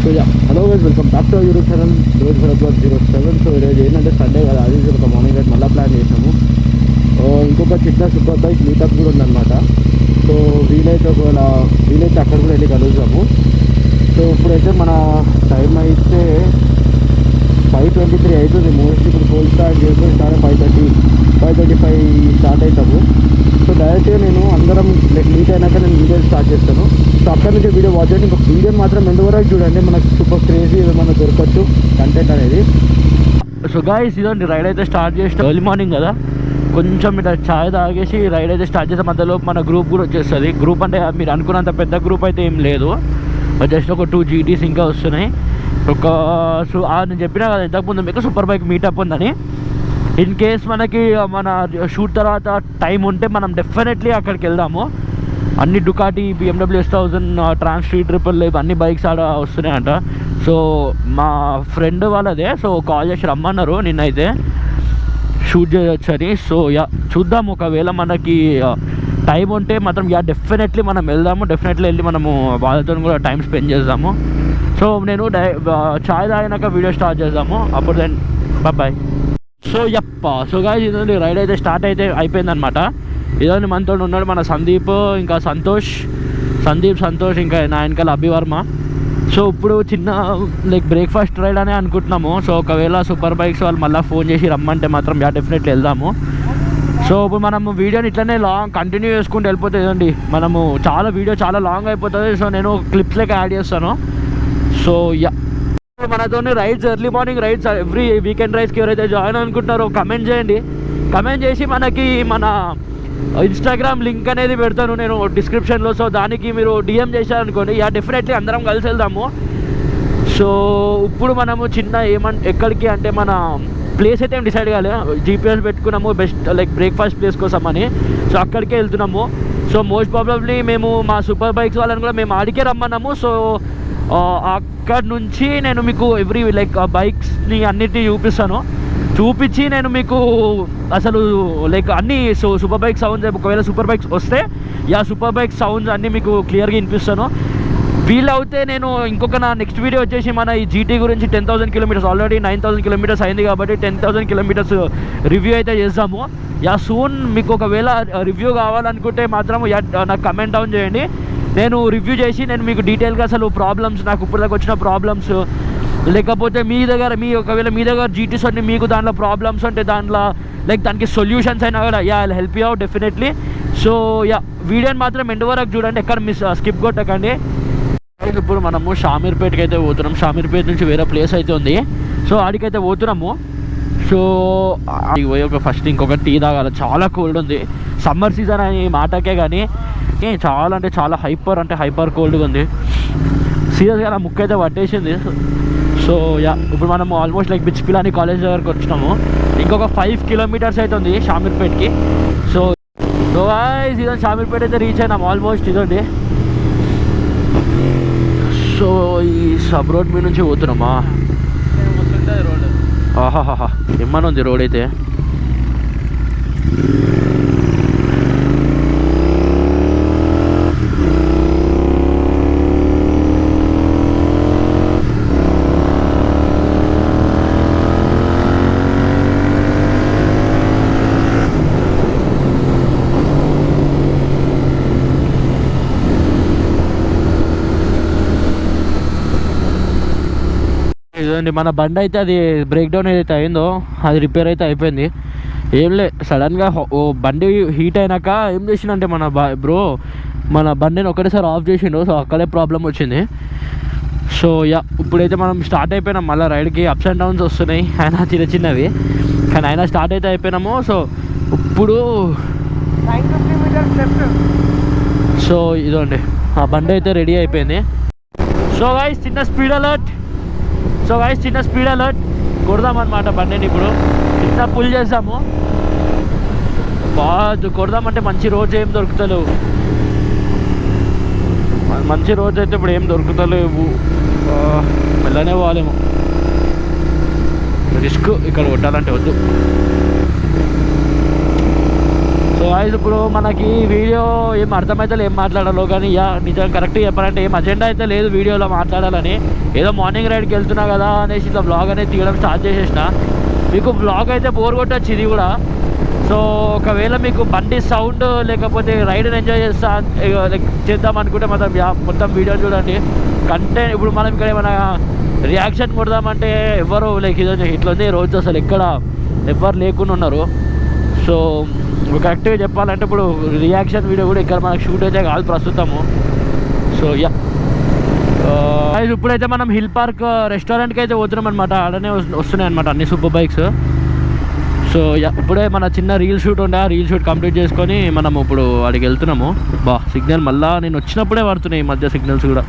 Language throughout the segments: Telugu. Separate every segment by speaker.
Speaker 1: So hello guys, welcome back to YouTube channel రోజు భరద్వాజ్ 07. సో ఈరోజు ఏంటంటే సండే కదా, అది ఒక మార్నింగ్ అయితే మళ్ళీ ప్లాన్ చేసాము. ఇంకొక చిన్న సూపర్ బైక్ మీటప్ కూడా ఉందన్నమాట. సో వీలైతే అక్కడ కూడా వెళ్ళి కలుద్దాము. సో ఇప్పుడైతే మన టైం అయితే 5:23 అవుతుంది. మోస్ట్లీ ఇప్పుడు ఫోన్ స్టార్ట్ చేస్తే 5:35 స్టార్ట్ అవుతాము. సో డైరెక్ట్గా నేను అందరం మీట్ అయినాక నేను వీడియో స్టార్ట్ చేస్తాను. సో అక్కడ నుంచి వీడియో వాచ్ చేయండి. ఇంకొక వీడియో మాత్రం ఎండ్ వరకు చూడండి, మనకు సూపర్ క్రేజీ ఏమైనా దొరకచ్చు కంటెంట్ అనేది. సో గాయ్స్, ఇదండి రైడ్ అయితే స్టార్ట్ చేస్తాం. ఎర్లీ మార్నింగ్ కదా, కొంచెం ఇట్లా ఛాయ్ తాగేసి రైడ్ అయితే స్టార్ట్ చేస్తే మధ్యలో మన గ్రూప్ కూడా వచ్చేస్తుంది. గ్రూప్ అంటే మీరు అనుకున్నంత పెద్ద గ్రూప్ అయితే ఏం లేదు, జస్ట్ ఒక 2 GTs ఇంకా వస్తున్నాయి. నేను చెప్పినా కదా ఇంతకుముందు మీకు సూపర్ బైక్ మీటప్ ఉందని. ఇన్ కేస్ మనకి మన షూట్ తర్వాత టైం ఉంటే మనం డెఫినెట్లీ అక్కడికి వెళ్దాము. అన్ని డుకాటి, BMW S1000, ట్రాన్స్ ట్రిపుల్ అన్ని బైక్స్ ఆడ వస్తున్నాయంట. సో మా ఫ్రెండ్ వాళ్ళదే, సో కాల్ చేసి రమ్మన్నారు నిన్నైతే షూట్ చేయొచ్చని. సో చూద్దాం, ఒకవేళ మనకి టైం ఉంటే మాత్రం డెఫినెట్లీ మనం వెళ్దాము. డెఫినెట్లీ వెళ్ళి మనము వాళ్ళతో కూడా టైం స్పెండ్ చేద్దాము. సో నేను చాయ్ తాగినాక వీడియో స్టార్ట్ చేద్దాము. అప్పుడు దెన్ బాయ్. సో గాయ్స్, ఇదండి రైడ్ అయితే స్టార్ట్ అయితే అయిపోయిందనమాట. ఇదండి మనతో ఉన్నాడు మన సందీప్, ఇంకా సంతోష్, ఇంకా నా వెనకాల అభివర్మ. సో ఇప్పుడు చిన్న బ్రేక్ఫాస్ట్ రైడ్ అనే అనుకుంటున్నాము. సో ఒకవేళ సూపర్ బైక్స్ వాళ్ళు మళ్ళీ ఫోన్ చేసి రమ్మంటే మాత్రం డెఫినెట్లీ వెళ్దాము. సో ఇప్పుడు మనము వీడియోని ఇట్లనే కంటిన్యూ చేసుకుంటూ వెళ్ళిపోతుందండి. మనము వీడియో చాలా లాంగ్ అయిపోతుంది. సో నేను క్లిప్స్ లెక్క యాడ్ చేస్తాను. సో మనతోని rides, early morning rides, every weekend రైడ్స్కి ఎవరైతే జాయిన్ అనుకుంటారో కమెంట్ చేయండి. కమెంట్ చేసి మనకి మన ఇన్స్టాగ్రామ్ లింక్ అనేది పెడతాను నేను డిస్క్రిప్షన్లో. సో దానికి మీరు DM చేశారనుకోండి, డెఫినెట్లీ అందరం కలిసి వెళ్దాము. సో ఇప్పుడు మనము ఎక్కడికి అంటే మన ప్లేస్ అయితే ఏం డిసైడ్ కాలే, GPS పెట్టుకున్నాము బెస్ట్ బ్రేక్ఫాస్ట్ ప్లేస్ కోసం అని. సో అక్కడికే వెళ్తున్నాము. సో మోస్ట్ ప్రాబబ్లీ మేము మా సూపర్ బైక్స్ వాళ్ళని కూడా మేము ఆడికే రమ్మన్నాము. సో అక్కడ నుంచి నేను మీకు ఎవ్రీ బైక్స్ని అన్నిటినీ చూపించి నేను మీకు అసలు అన్నీ సూపర్ బైక్ సౌండ్స్, ఒకవేళ సూపర్ బైక్స్ వస్తే సూపర్ బైక్ సౌండ్స్ అన్నీ మీకు క్లియర్గా వినిపిస్తాను. వీలవుతే నేను ఇంకొక నా నెక్స్ట్ వీడియో వచ్చేసి మన ఈ GT గురించి 10,000 కిలోమీటర్స్, ఆల్రెడీ 9,000 కిలోమీటర్స్ అయింది కాబట్టి 10,000 కిలోమీటర్స్ రివ్యూ అయితే చేద్దాము. సూన్ మీకు ఒకవేళ రివ్యూ కావాలనుకుంటే మాత్రం నాకు కమెంట్ డౌన్ చేయండి. నేను రివ్యూ చేసి నేను మీకు డీటెయిల్గా అసలు ప్రాబ్లమ్స్, నాకు ఇప్పటిదాకా వచ్చిన ప్రాబ్లమ్స్, లేకపోతే ఒకవేళ మీ దగ్గర GTs అన్ని మీకు దాంట్లో ప్రాబ్లమ్స్ ఉంటే దాంట్లో దానికి సొల్యూషన్స్ అయినా కూడా I help you out definitely. So వీడియోని మాత్రం ఎండ్ వరకు చూడండి, ఎక్కడ స్కిప్ కొట్టకండి. ఇప్పుడు మనము షామీర్పేటకి అయితే పోతున్నాం. షామీర్పేట నుంచి వేరే ప్లేస్ అయితే ఉంది, సో ఆడికైతే పోతున్నాము. సో పోయి ఫస్ట్ ఇంకొక టీ తాగాలి. చాలా కోల్డ్ ఉంది, సమ్మర్ సీజన్ అని మాటకే కానీ చాలా హైపర్ కోల్డ్గా ఉంది. సీరియస్గా నా ముక్కు అయితే పట్టేసింది. సో ఇప్పుడు మనము ఆల్మోస్ట్ బిచ్పిలాని కాలేజ్ దగ్గరకు వచ్చినాము. ఇంకొక 5 కిలోమీటర్స్ అయితే ఉంది షామీర్పేటకి. సో ఇదండి షామీర్పేట అయితే రీచ్ అయినాము ఆల్మోస్ట్. ఇదండి సో ఈ సబ్ రోడ్ మీద నుంచి పోతున్నామా? ఆహాహా, ఏమన్నా ఉంది రోడ్ అయితే. ఇదండి మన బండి అయితే, అది బ్రేక్ డౌన్ ఏదైతే అయిందో అది రిపేర్ అయితే అయిపోయింది. ఏం లే, సడన్గా బండి హీట్ అయినాక ఏం చేసిండంటే మన బండిని ఒకటేసారి ఆఫ్ చేసిండు. సో అక్కడే ప్రాబ్లం వచ్చింది. సో ఇప్పుడైతే మనం స్టార్ట్ అయిపోయినాం. మళ్ళీ రైడ్కి అప్స్ అండ్ డౌన్స్ వస్తున్నాయి, అయినా చిన్నవి, కానీ అయినా స్టార్ట్ అయితే అయిపోయినాము. సో ఇప్పుడు సో ఇదండి ఆ బండి అయితే రెడీ అయిపోయింది. సో గైస్ చిన్న స్పీడ్ అలర్ట్ కొడదామన్నమాట బండిని. ఇప్పుడు చిన్న పుల్ చేసాము, కొడదామంటే మంచి రోడ్స్ ఏం దొరుకుతలేవు. మంచి రోడ్స్ అయితే ఇప్పుడు ఏం దొరుకుతలేవు, మెల్లనే పోవాలేమో. రిస్క్ ఇక్కడ కొట్టాలంటే వద్దు. సో గాయ్స్ ఇప్పుడు మనకి వీడియో ఏం అర్థమైతే ఏం మాట్లాడాలో కానీ నిజం కరెక్ట్గా చెప్పాలంటే ఏం అజెండా అయితే లేదు వీడియోలో మాట్లాడాలని. ఏదో మార్నింగ్ రైడ్కి వెళ్తున్నా కదా అనేసి ఇట్లా బ్లాగ్ అనేది తీయడం స్టార్ట్ చేసేసిన. మీకు బ్లాగ్ అయితే బోర్ కొట్టచ్చు ఇది కూడా. సో ఒకవేళ మీకు బండి సౌండ్ లేకపోతే రైడ్ని ఎంజాయ్ చేద్దాం అనుకుంటే మొత్తం వీడియో చూడండి. కంటెంట్ ఇప్పుడు మనం ఇక్కడ ఏమైనా రియాక్షన్ కొడదామంటే ఎవరు ఇట్లా రోజు అసలు ఎక్కడ ఎవ్వరు లేకుండా ఉన్నారు. సో కరెక్ట్గా చెప్పాలంటే ఇప్పుడు రియాక్షన్ వీడియో కూడా ఇక్కడ మనకు షూట్ అయితే కాదు ప్రస్తుతము. సో ఇప్పుడైతే మనం హిల్ పార్క్ రెస్టారెంట్కి అయితే పోతున్నాం అనమాట. ఆడనే వస్తున్నాయి అనమాట అన్ని సూపర్ బైక్స్. సో ఇప్పుడే మన చిన్న రీల్ షూట్ ఉండే ఆ రీల్ షూట్ కంప్లీట్ చేసుకొని మనం ఇప్పుడు అడిగి వెళ్తున్నాము. సిగ్నల్ మళ్ళీ నేను వచ్చినప్పుడే పడుతున్నాయి ఈ మధ్య సిగ్నల్స్ కూడా.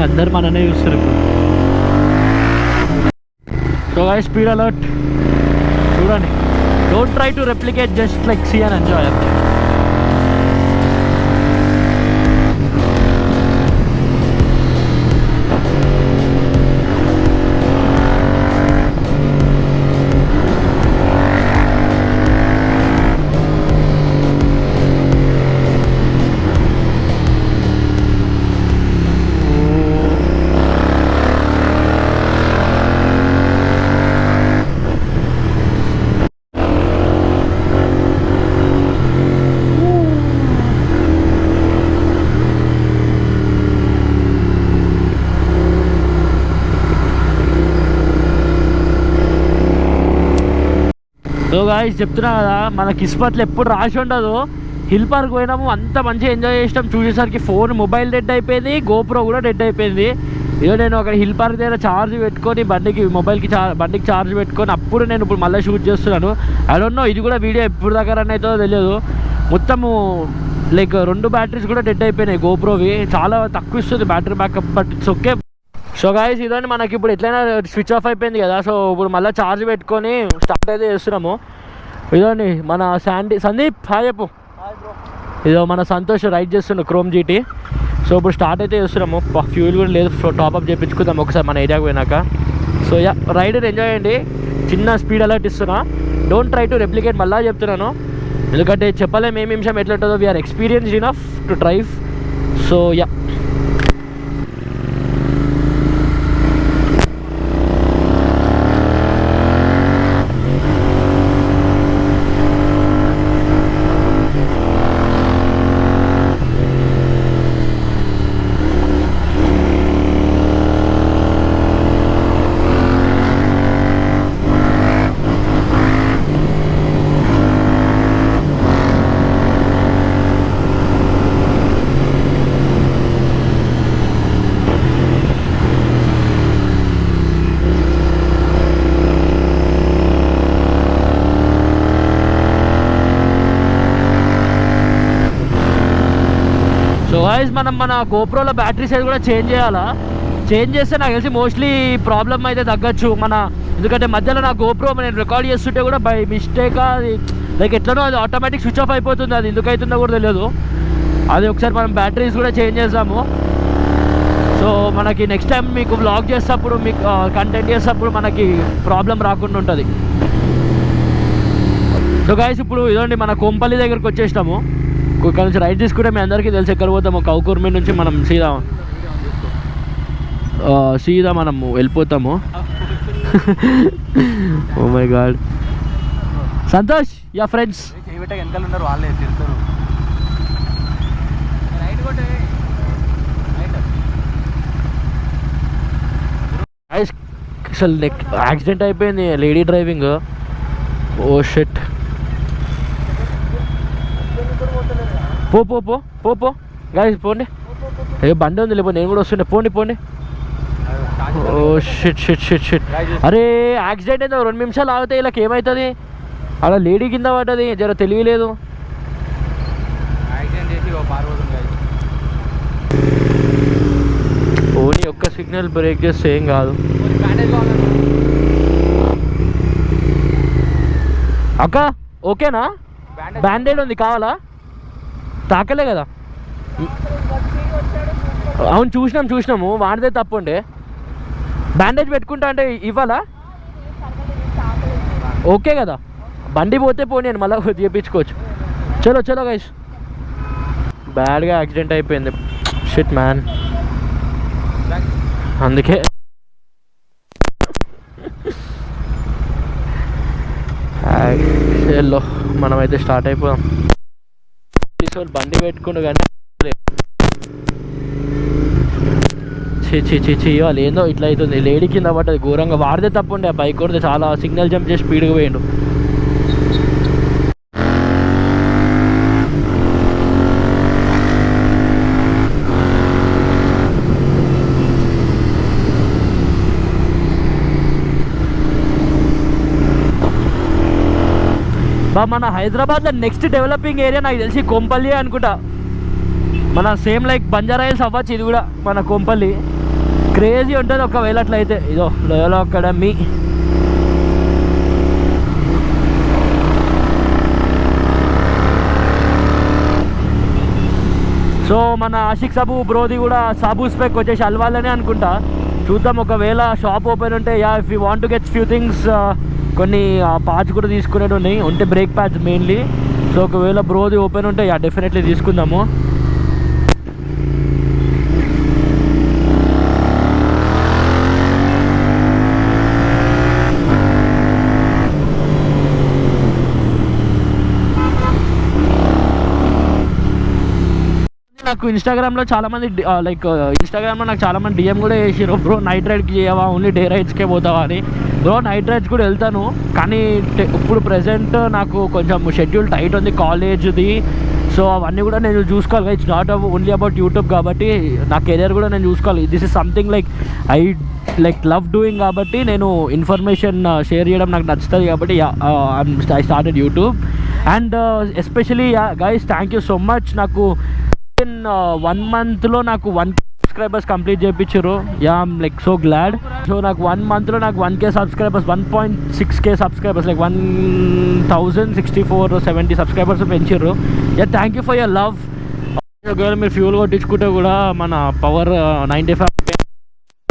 Speaker 1: అందరు మననే చూస్తారు ఇప్పుడు. సో గైస్ స్పీడ్ అలర్ట్ చూడండి. Don't try to replicate, just like see and enjoy. So guys చెప్తున్నా కదా, మన కిస్మత్లో ఎప్పుడు రాసి ఉండదు. హిల్ పార్క్ పోయినాము, అంత మంచిగా ఎంజాయ్ చేసినాం. చూసేసరికి మొబైల్ డెడ్ అయిపోయింది, గోప్రో కూడా డెడ్ అయిపోయింది. ఇదో నేను అక్కడ హిల్ పార్క్ దగ్గర ఛార్జ్ పెట్టుకొని బండికి ఛార్జ్ పెట్టుకొని అప్పుడు నేను ఇప్పుడు మళ్ళీ షూట్ చేస్తున్నాను. ఐ డోంట్ నో ఇది కూడా వీడియో ఎప్పుడు దగ్గర అవుతుందో తెలియదు. మొత్తము లైక్ 2 బ్యాటరీస్ కూడా డెడ్ అయిపోయినాయి గోప్రోవి. చాలా తక్కువ ఇస్తుంది battery backup, but it's okay. So guys ఇదండి, మనకి ఇప్పుడు ఎట్లయినా స్విచ్ ఆఫ్ అయిపోయింది కదా. సో ఇప్పుడు మళ్ళీ ఛార్జ్ పెట్టుకొని స్టార్ట్ అయితే చేస్తున్నాము. ఇదండి మన సందీప్ హాయ్ చెప్పు. ఇదో మన సంతోష్ రైడ్ చేస్తున్నాం క్రోమ్ జీటీ. సో ఇప్పుడు స్టార్ట్ అయితే చేస్తున్నాము. ఫ్యూల్ కూడా లేదు, టాప్అప్ చేయించుకుందాం ఒకసారి మన ఏరియాకి పోయినాక. సో రైడ్ ఎంజాయ్ చేయండి. చిన్న స్పీడ్ అలర్ట్ ఇస్తున్నా, డోంట్ ట్రై టు రెప్లికేట్. మళ్ళీ చెప్తున్నాను ఎందుకంటే చెప్పలేము ఏం నిమిషం ఎట్లా ఉంటుందో. We are experienced enough to drive. So మనం మన గోప్రోలో బ్యాటరీ సైజ్ కూడా చేంజ్ చేయాలా. చేంజ్ చేస్తే నాకు తెలిసి మోస్ట్లీ ప్రాబ్లమ్ అయితే తగ్గచ్చు ఎందుకంటే మధ్యలో నా గోప్రో నేను రికార్డ్ చేస్తుంటే కూడా బై మిస్టేక్ అది లైక్ ఎట్లనో అది ఆటోమేటిక్ స్విచ్ ఆఫ్ అయిపోతుంది. అది ఎందుకు అవుతుందో కూడా తెలియదు. అది ఒకసారి మనం బ్యాటరీస్ కూడా చేంజ్ చేద్దాము. సో మనకి నెక్స్ట్ టైం మీకు వ్లాగ్ చేసేటప్పుడు, మీకు కంటెంట్ చేసేటప్పుడు మనకి ప్రాబ్లం రాకుండా ఉంటుంది. సో గాయ్స్ ఇప్పుడు ఇదండి మన కొంపల్లి దగ్గరికి వచ్చేసినాము. ఇక్కడ నుంచి రైడ్ తీసుకుంటే మీ అందరికీ తెలిసి ఎక్కడ పోతాము. కౌకూర్మి నుంచి మనం సీదా మనము వెళ్ళిపోతాము. Oh my god Santosh yeah friends అసలు యాక్సిడెంట్ అయిపోయింది లేడీ డ్రైవింగ్. Oh shit. పో గాయస్ పోండి. అయ్యో బండి ఉంది లేకపోతే నేను కూడా వస్తుండే. పోండి. Oh shit. అరే యాక్సిడెంట్ అయితే 2 నిమిషాలు ఆగితే ఇలా ఏమవుతుంది? అలా లేడీ కింద పడ్డది, జర తెలియలేదు. ఓన్లీ ఒక్క సిగ్నల్ బ్రేక్ చేస్తే ఏం కాదు. అక్క ఓకేనా? బ్యాండేడ్ ఉంది కావాలా?
Speaker 2: తాకలే కదా. అవును చూసినాము, వాడిదే తప్పు ఉండే. బ్యాండేజ్ పెట్టుకుంటా అంటే ఇవ్వాలా? ఓకే కదా, బండి పోతే పోనీ మళ్ళీ చేయించుకోవచ్చు. చలో గైస్. బ్యాడ్గా యాక్సిడెంట్ అయిపోయింది, షిట్ మ్యాన్. అందుకే చలో మనమైతే స్టార్ట్ అయిపోదాం. బండి పెట్టుకుంటూ కానీ చెయ్యి వాళ్ళు ఏందో ఇట్లా అవుతుంది. లేడీ కింద పట్టది ఘోరంగా. వాడితే తప్పుండే, ఆ బైక్ కొడితే చాలా సిగ్నల్ జంప్ చేసి స్పీడ్గా పోయిండు. మన హైదరాబాద్లో నెక్స్ట్ డెవలపింగ్ ఏరియా నాకు తెలిసి కొంపల్లి అనుకుంటా. మన సేమ్ లైక్ బంజారా హిల్స్ అవ్వచ్చు ఇది కూడా, మన కొంపల్లి. క్రేజీ ఉంటుంది ఒకవేళ అట్లయితే. ఇదో లోయలో అకాడమీ. సో మన ఆషిక్ సాబు బ్రోది కూడా సాబు స్పెక్ వచ్చేసి అల్వాలనే అనుకుంటా. చూద్దాం, ఒకవేళ షాప్ ఓపెన్ ఉంటే if you want to get few things, కొన్ని పార్ట్స్ కూడా తీసుకునేవి ఉన్నాయి ఉంటే, బ్రేక్ ప్యాడ్స్ మెయిన్లీ. సో ఒకవేళ బ్రోది ఓపెన్ ఉంటే డెఫినెట్లీ తీసుకుందాము. నాకు ఇన్స్టాగ్రామ్లో చాలామంది ఇన్స్టాగ్రామ్లో నాకు చాలామంది డిఎం కూడా చేసారు, బ్రో నైట్ రైడ్కి చేయవా, ఓన్లీ డే రైడ్స్కే పోతావా అని. బ్రో నైట్ రైడ్స్ కూడా వెళ్తాను, కానీ ఇప్పుడు ప్రెజెంట్ నాకు కొంచెం షెడ్యూల్ టైట్ ఉంది కాలేజ్ది. సో అవన్నీ కూడా నేను చూసుకోవాలి. It's not only about YouTube కాబట్టి నా కెరియర్ కూడా నేను చూసుకోవాలి. This is something I love doing కాబట్టి నేను ఇన్ఫర్మేషన్ షేర్ చేయడం నాకు నచ్చుతుంది కాబట్టి I started YouTube. And especially guys thank you so much. నాకు 1 monthలో నాకు 1K సబ్స్క్రైబర్స్ కంప్లీట్ చేయించారు. I'm like so glad. So నాకు 1 monthలో నాకు 1K subscribers, 1.6K subscribers, like 1064-70 subscribers పెంచారు. Thank you for your love. ఒకవేళ మీరు ఫ్యూల్ కొట్టించుకుంటే కూడా మన పవర్ 95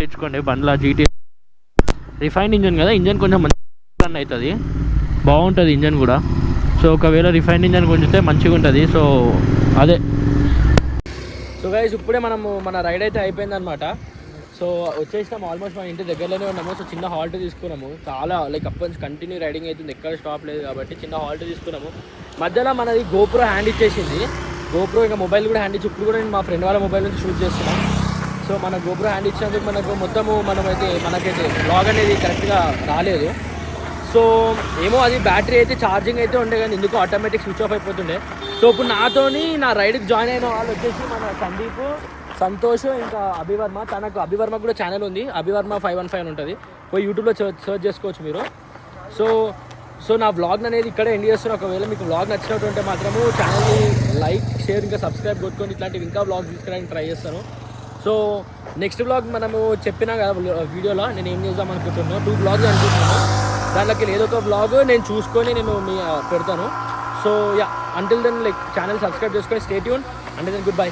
Speaker 2: తెచ్చుకోండి బండ్ల. GT రిఫైన్డ్ ఇంజన్ కదా, ఇంజన్ కొంచెం మంచి రన్ అవుతుంది, బాగుంటుంది ఇంజన్ కూడా. సో ఒకవేళ రిఫైన్డ్ ఇంజన్ కొంచెం మంచిగా ఉంటుంది. సో అదే. సో గైస్ ఇప్పుడే మన రైడ్ అయితే అయిపోయిందనమాట. సో వచ్చేసినాము, ఆల్మోస్ట్ మన ఇంటి దగ్గరలోనే ఉన్నాము. సో చిన్న హాల్ట్ తీసుకున్నాము. చాలా లైక్ అప్పటి నుంచి కంటిన్యూ రైడింగ్ అవుతుంది, ఎక్కడ స్టాప్ లేదు కాబట్టి చిన్న హాల్ట్ తీసుకున్నాము. మధ్యలో మనది గోప్రో హ్యాండ్ ఇచ్చేసింది. గోప్రో ఇంకా మొబైల్ కూడా హ్యాండ్ ఇచ్చి, ఇప్పుడు కూడా నేను మా ఫ్రెండ్ వాళ్ళ మొబైల్ నుంచి షూట్ చేస్తున్నాను. సో మన గోప్రో హ్యాండ్ ఇచ్చినందుకు మనకైతే బ్లాగ్ అనేది కరెక్ట్గా రాలేదు. సో ఏమో అది బ్యాటరీ అయితే ఛార్జింగ్ అయితే ఉండే, కానీ ఎందుకు ఆటోమేటిక్ స్విచ్ ఆఫ్ అయిపోతుండే. సో ఇప్పుడు నాతోని నా రైడ్కి జాయిన్ అయిన వాళ్ళు వచ్చేసి మన సందీప్, సంతోష్, ఇంకా అభివర్మ. తనకు అభివర్మ కూడా ఛానల్ ఉంది, అభివర్మ 515 ఉంటుంది, పోయి యూట్యూబ్లో సర్చ్ చేసుకోవచ్చు మీరు. సో నా వ్లాగ్ అనేది ఇక్కడే ఎండ్ చేస్తున్నా. ఒకవేళ మీకు వ్లాగ్ నచ్చినట్టుంటే మాత్రము ఛానల్ని లైక్, షేర్, ఇంకా సబ్స్క్రైబ్ కొట్టుకొని ఇట్లాంటివి ఇంకా వ్లాగ్ తీసుకురావడానికి ట్రై చేస్తాను. సో నెక్స్ట్ వ్లాగ్ మనము చెప్పినా కదా వీడియోలో నేను ఏం చేద్దాం అనుకుంటున్నాను, 2 వ్లాగ్స్ అనుకుంటున్నాను. దాంట్లోకి ఏదో ఒక వ్లాగ్ నేను చూసుకొని నేను పెడతాను. So until then like channel subscribe చేసుకొని stay tune. Until then good bye.